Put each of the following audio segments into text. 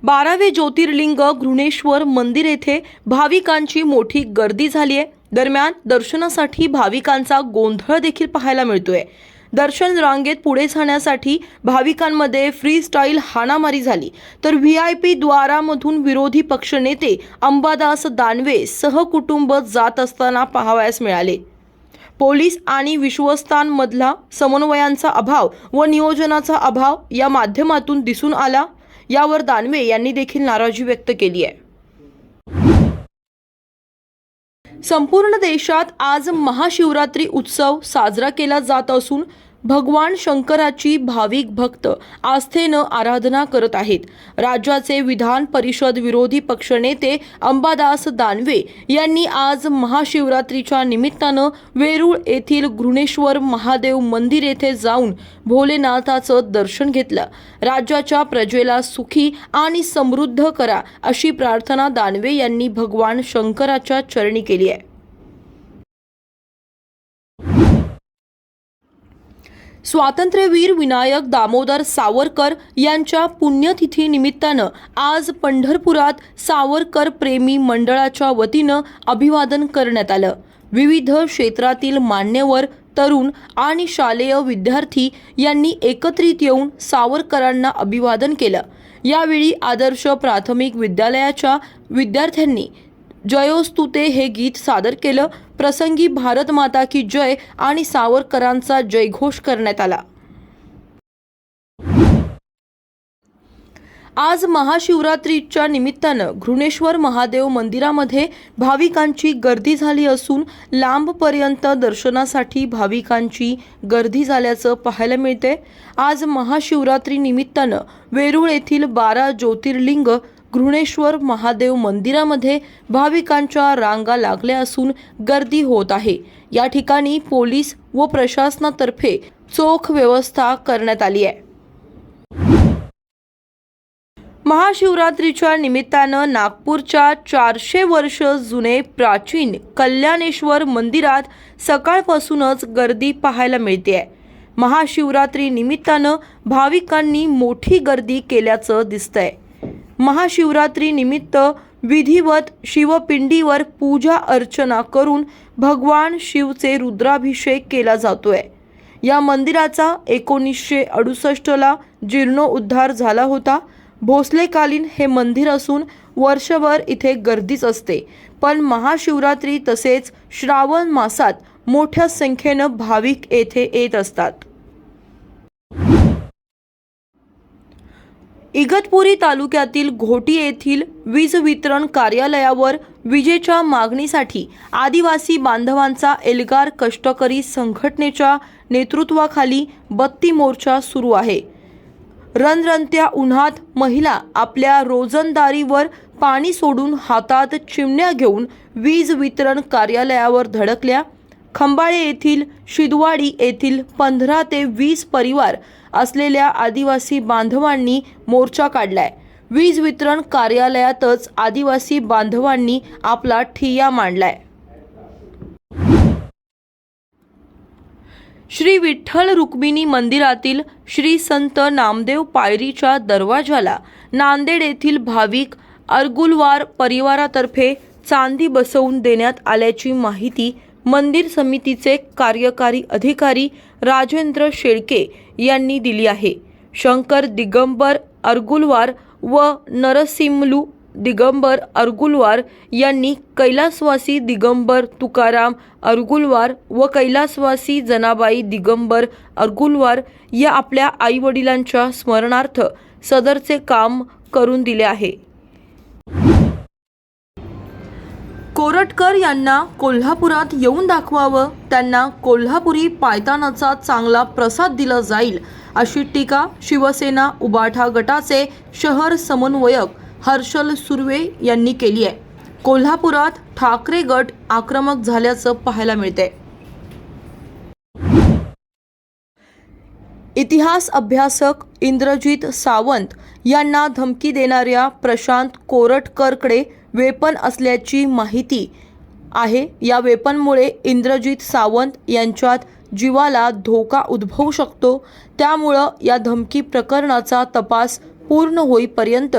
12वे ज्योतिर्लिंग घृणेश्वर मंदिर येथे भाविकांची मोठी गर्दी झाली आहे। दरम्यान दर्शनासाठी भाविकांचा गोंधळ देखील पाहायला मिळतोय। दर्शन रांगेत पुढे जाण्यासाठी भाविकांमध्ये फ्री स्टाईल हाणामारी झाली, तर व्हीआयपी द्वारामधून विरोधी पक्षनेते अंबादास दानवे सहकुटुंब जात असताना पाहावयास मिळाले। पोलीस आणि विश्वस्तांमधला समन्वयांचा अभाव व नियोजनाचा अभाव या माध्यमातून दिसून आला। यावर दानवे यांनी देखील नाराजी व्यक्त केली आहे। संपूर्ण देशात आज महाशिवरात्री उत्सव साजरा केला जात असून भगवान शंकराची भाविक भक्त आस्थेनं आराधना करत आहेत। राज्याचे विधान परिषद विरोधी पक्षनेते अंबादास दानवे यांनी आज महाशिवरात्रीच्या निमित्तानं वेरूळ येथील घृणेश्वर महादेव मंदिर येथे जाऊन भोलेनाथाचं दर्शन घेतलं। राज्याच्या प्रजेला सुखी आणि समृद्ध करा अशी प्रार्थना दानवे यांनी भगवान शंकराच्या चरणी केली आहे। स्वातंत्र्यवीर विनायक दामोदर सावरकर यांच्या पुण्यतिथी निमित्तानं आज पंढरपुरात सावरकर प्रेमी मंडळाच्या वतीनं अभिवादन करण्यात आलं। विविध क्षेत्रातील मान्यवर, तरुण आणि शालेय विद्यार्थी यांनी एकत्रित येऊन सावरकरांना अभिवादन केलं। यावेळी आदर्श प्राथमिक विद्यालयाच्या विद्यार्थ्यांनी जयोस्तुते हे गीत सादर केलं। प्रसंगी भारत माता की जय आणि सावरकरांचा जयघोष करण्यात आला। आज महाशिवरात्रीच्या निमित्तानं घृणेश्वर महादेव मंदिरामध्ये भाविकांची गर्दी झाली असून लांबपर्यंत दर्शनासाठी भाविकांची गर्दी झाल्याचं पाहायला मिळते। आज महाशिवरात्री निमित्तानं वेरूळ येथील 12 ज्योतिर्लिंग घृणेश्वर महादेव मंदिरामध्ये भाविकांच्या रांगा लागल्या असून गर्दी होत आहे। या ठिकाणी पोलीस व प्रशासनातर्फे चोख व्यवस्था करण्यात आली आहे। महाशिवरात्रीच्या निमित्तानं नागपूरच्या 400 वर्ष जुने प्राचीन कल्याणेश्वर मंदिरात सकाळपासूनच गर्दी पाहायला मिळते। महाशिवरात्री निमित्तानं भाविकांनी मोठी गर्दी केल्याचं दिसतंय। महाशिवरात्री निमित्त विधिवत शिवपिंडीवर पूजा अर्चना करून भगवान शिवचे रुद्राभिषेक केला जातोय। या मंदिराचा 1968ला जीर्णोद्धार झाला होता। भोसलेकालीन हे मंदिर असून वर्षभर इथे गर्दीच असते, पण महाशिवरात्री तसेच श्रावण मासात मोठ्या संख्येनं भाविक येथे येत असतात। इगतपुरी तालुक्यातील घोटी येथील वीज वितरण कार्यालयावर विजेच्या मागणीसाठी आदिवासी बांधवांचा एल्गार कष्टकरी संघटनेच्या नेतृत्वाखाली बत्ती मोर्चा सुरू आहे। रणरणत्या उन्हात महिला आपल्या रोजंदारीवर पाणी सोडून हातात चिमण्या घेऊन वीज वितरण कार्यालयावर धडकल्या। खंबाळे येथील शिदवाडी येथील 15 ते 20 परिवार असलेल्या आदिवासी बांधवांनी मोर्चा काढलाय। वीज वितरण कार्यालयातच आदिवासी बांधवांनी आपला ठिय्या मांडलाय। श्री विठ्ठल रुक्मिणी मंदिरातील श्री संत नामदेव पायरीच्या दरवाजाला नांदेड येथील भाविक अरगुलवार परिवारातर्फे चांदी बसवून देण्यात आल्याची माहिती मंदिर समितीचे कार्यकारी अधिकारी राजेंद्र शेळके यांनी दिली आहे। शंकर दिगंबर अरगुलवार व नरसिंहलू दिगंबर अरगुलवार यांनी कैलासवासी दिगंबर तुकाराम अरगुलवार व कैलासवासी जनाबाई दिगंबर अरगुलवार या आपल्या आईवडिलांच्या स्मरणार्थ सदरचे काम करून दिले आहे। कोरटकर यांना कोल्हापुरात येऊन दाखवावं, त्यांना कोल्हापुरी पायतानाचा चांगला प्रसाद दिला जाईल अशी टीका शिवसेना उबाठा गटाचे शहर समन्वयक हर्षल सुर्वे यांनी केली आहे। कोल्हापुरात ठाकरे गट आक्रमक झाल्याचं पाहायला मिळते। इतिहास अभ्यासक इंद्रजित सावंत यांना धमकी देणाऱ्या प्रशांत कोरटकरकडे वेपन असल्याची माहिती आहे। या वेपनमुळे इंद्रजित सावंत यांच्यात जीवाला धोका उद्भवू शकतो। त्यामुळे या धमकी प्रकरणाचा तपास पूर्ण होईपर्यंत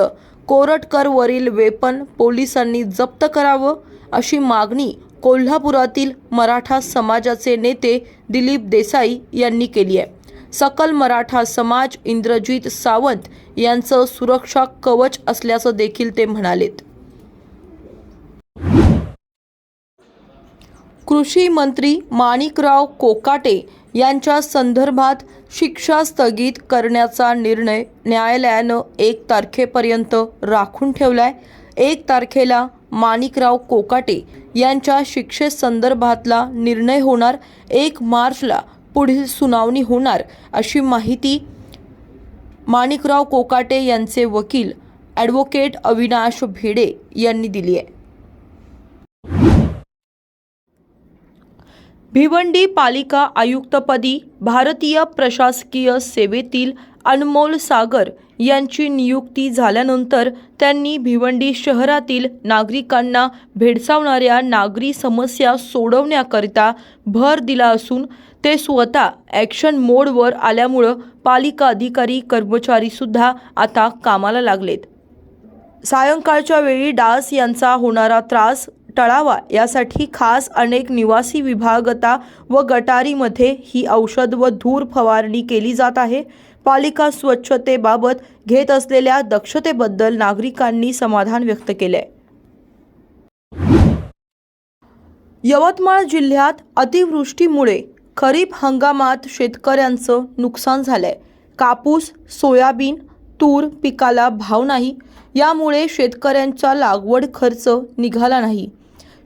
कोरटकरवरील वेपन पोलिसांनी जप्त करावं अशी मागणी कोल्हापुरातील मराठा समाजाचे नेते दिलीप देसाई यांनी केली आहे. सकल मराठा समाज इंद्रजित सावंत यांचं सुरक्षा कवच असल्याचं देखील ते म्हणालेत. कृषी मंत्री माणिकराव कोकाटे यांच्या संदर्भात शिक्षा स्थगित करण्याचा निर्णय न्यायालयानं 1 तारखेपर्यंत राखून ठेवलाय. 1 तारखेला माणिकराव कोकाटे यांच्या शिक्षेसंदर्भातला निर्णय होणार. 1 मार्चला पुढील सुनावणी होणार अशी माहिती माणिकराव कोकाटे यांचे वकील ॲडव्होकेट अविनाश भिडे यांनी दिली आहे. भिवंडी पालिका आयुक्तपदी भारतीय प्रशासकीय सेवेतील अनमोल सागर यांची नियुक्ती झाल्यानंतर त्यांनी भिवंडी शहरातील नागरिकांना भेडसावणाऱ्या नागरी समस्या सोडवण्याकरिता भर दिला असून ते स्वतः ॲक्शन मोडवर आल्यामुळं पालिका अधिकारी कर्मचारीसुद्धा आता कामाला लागलेत. सायंकाळच्या वेळी डास यांचा होणारा त्रास टळावा यासाठी खास अनेक निवासी विभागता व गटारीमध्ये ही औषध व धूर फवारणी केली जात आहे. पालिका स्वच्छतेबाबत घेत असलेल्या दक्षतेबद्दल नागरिकांनी समाधान व्यक्त केले. यवतमाळ जिल्ह्यात अतिवृष्टीमुळे खरीप हंगामात शेतकऱ्यांचं नुकसान झालंय. कापूस, सोयाबीन, तूर पिकाला भाव नाही. यामुळे शेतकऱ्यांचा लागवड खर्च निघाला नाही.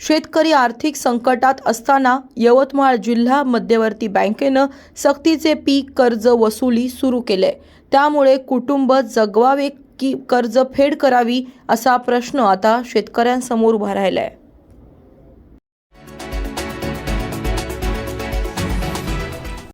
शेतकरी आर्थिक संकटात असताना यवतमाळ जिल्हा मध्यवर्ती बँकेनं सक्तीचे पीक कर्ज वसुली सुरू केले. त्यामुळे कुटुंब जगवावे की कर्ज फेड करावी असा प्रश्न आता शेतकऱ्यांसमोर उभा राहिला आहे.